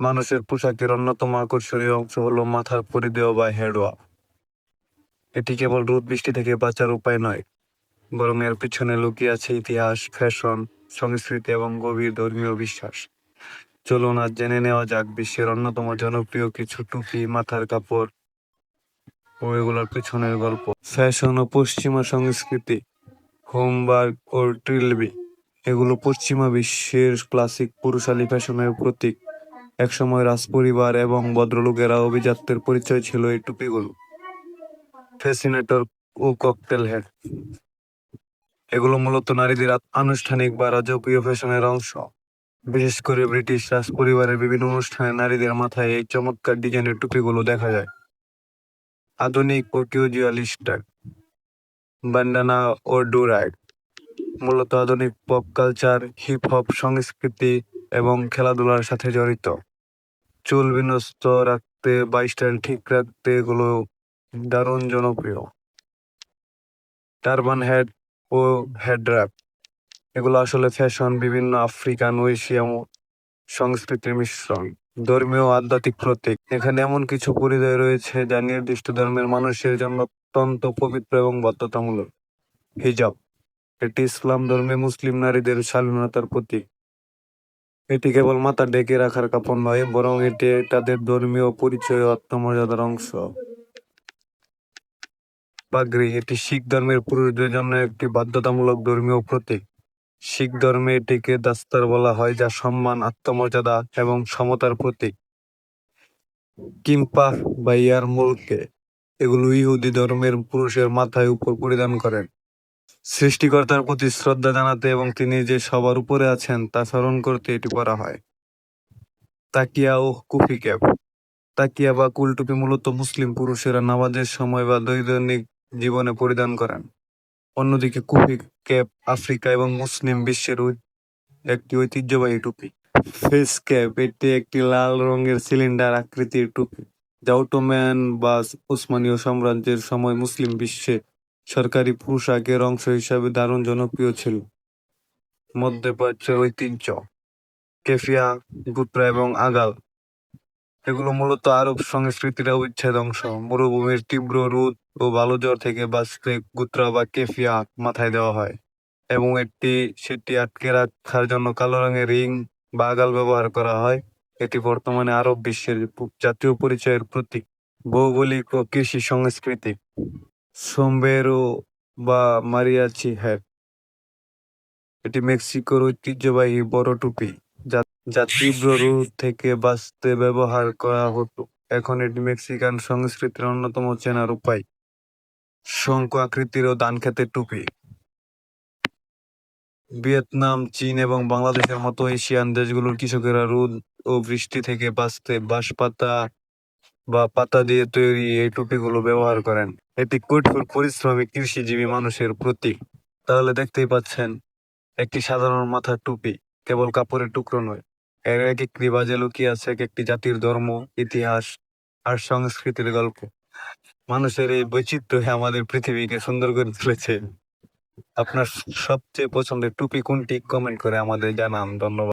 মানুষের পোশাকের অন্যতম আকর্ষণীয় অংশ হলো মাথার পরিধেয় বা হেডওয়া। এটি কেবল রোদ বৃষ্টি থেকে বাঁচার উপায় নয়, বরং এর পিছনে লুকিয়ে আছে ইতিহাস, ফ্যাশন, সংস্কৃতি এবং গভীর ধর্মীয় বিশ্বাস। চলুন আজ জেনে নেওয়া যাক বিশ্বের অন্যতম জনপ্রিয় কিছু টুপি, মাথার কাপড় ও এগুলোর পিছনের গল্প। ফ্যাশন ও পশ্চিমা সংস্কৃতি। হোমবার্গ ও ট্রিলবি এগুলো পশ্চিমা বিশ্বের ক্লাসিক পুরুষালী ফ্যাশনের প্রতীক। একসময় রাজপরিবার এবং ভদ্রলোকেরা অভিজাত্যের পরিচয় ছিল এই টুপিগুলো। ফ্যাসিনেটর ও ককটেল হেড এগুলো মূলত নারীদের আনুষ্ঠানিক বা রাজকীয় ফ্যাশনের অংশ। বিশেষ করে ব্রিটিশ রাজপরিবারের বিভিন্ন অনুষ্ঠানে নারীদের মাথায় এই চমৎকার ডিজাইনের টুপিগুলো দেখা যায়। আধুনিক ও ক্যাজুয়ালিস্টার ব্যান্ডানা ও ডুরাইড মূলত আধুনিক পপ কালচার, হিপ হপ সংস্কৃতি এবং খেলাধুলার সাথে জড়িত। চুল বিন্যস্ত রাখতে বা স্টাইল ঠিক রাখতে এগুলো দারুণ জনপ্রিয়। টারবান হেড ও হেড র্যাপ এগুলো আসলে ফ্যাশন, বিভিন্ন আফ্রিকান ও এশিয়ান সংস্কৃতির মিশ্রণ। ধর্মীয় ও আধ্যাত্মিক প্রতীক এখানে এমন কিছু পরিচয় রয়েছে যা নির্দিষ্ট ধর্মের মানুষের জন্য অত্যন্ত পবিত্র এবং বাধ্যতামূলক। হিজাব এটি ইসলাম ধর্মে মুসলিম নারীদের স্বাধীনতার প্রতীক। এটি কেবল মাথা ঢেকে রাখার কাপড় নয়, বরং এটি তাদের ধর্মীয় পরিচয় ও আত্মমর্যাদার অংশ। পাগড়ি এটি শিখ ধর্মের পুরুষদের জন্য একটি বাধ্যতামূলক ধর্মীয় প্রতীক। শিখ ধর্মে এটিকে দাস্তার বলা হয়, যা সম্মান, আত্মমর্যাদা এবং সমতার প্রতীক। কিম্পা বা ইয়ারমুলকে এগুলো ইহুদি ধর্মের পুরুষের মাথায় উপর পরিধান করেন সৃষ্টিকর্তার প্রতি শ্রদ্ধা জানাতে এবং তিনি যে সবার উপরে আছেন তা স্মরণ করতে এটি পরা হয়। তাকিয়া ও কুফি ক্যাপ তাকিয়া বা কুলটুপি মূলত মুসলিম পুরুষেরা নামাজের সময় বা দৈনন্দিন জীবনে পরিধান করেন। অন্যদিকে কুফি ক্যাপ আফ্রিকা এবং মুসলিম বিশ্বের একটি ঐতিহ্যবাহী টুপি। ফেস ক্যাপ এটি একটি লাল রঙের সিলিন্ডার আকৃতির টুপি, যা অটোমান বা উসমানীয় সাম্রাজ্যের সময় মুসলিম বিশ্বে সরকারি পোশাকের অংশ হিসাবে দারুণ জনপ্রিয় ছিল। মধ্যপ্রাচ্যের ঐতিহ্য কেফিয়া, গুত্রা এবং আগাল এগুলো মূলত আরব সংস্কৃতির অবিচ্ছেদ অংশ। মরুভূমির তীব্র রোদ ও ভালো জ্বর থেকে বাঁচতে গুত্রা বা কেফিয়া মাথায় দেওয়া হয় এবং সেটি আটকে রাখার জন্য কালো রঙের রিং বা আগাল ব্যবহার করা হয়। এটি বর্তমানে আরব বিশ্বের জাতীয় পরিচয়ের প্রতীক। ভৌগোলিক ও কৃষি সংস্কৃতি সোমব্রেরো বা মারিয়াচি হ্যাট এটি মেক্সিকোর ঐতিহ্যবাহী বড় টুপি, যা যা তীব্র রোদ থেকে বাঁচতে ব্যবহার করা হতো। এখন এটি মেক্সিকান সংস্কৃতির অন্যতম চেনার উপায়। শঙ্কু আকৃতির ও ধান ক্ষেতের টুপি ভিয়েতনাম, চীন এবং বাংলাদেশের মতো এশিয়ান দেশগুলোর কৃষকেরা রোদ ও বৃষ্টি থেকে বাঁচতে বাঁশ পাতা বা পাতা দিয়ে তৈরি এই টুপিগুলো ব্যবহার করেন। এটি কঠোর পরিশ্রমী কৃষিজীবী মানুষের প্রতীক। তাহলে দেখতেই পাচ্ছেন, একটি সাধারণ মাথার টুপি কেবল কাপড়ের টুকরো নয়, এর এক একটি বাজে লুকিয়ে আছে এক একটি জাতির ধর্ম, ইতিহাস আর সংস্কৃতির গল্প। মানুষের এই বৈচিত্র্য আমাদের পৃথিবীকে সুন্দর করে তুলেছে। আপনার সবচেয়ে পছন্দের টুপি কোনটি? কমেন্ট করে আমাদের জানান। ধন্যবাদ।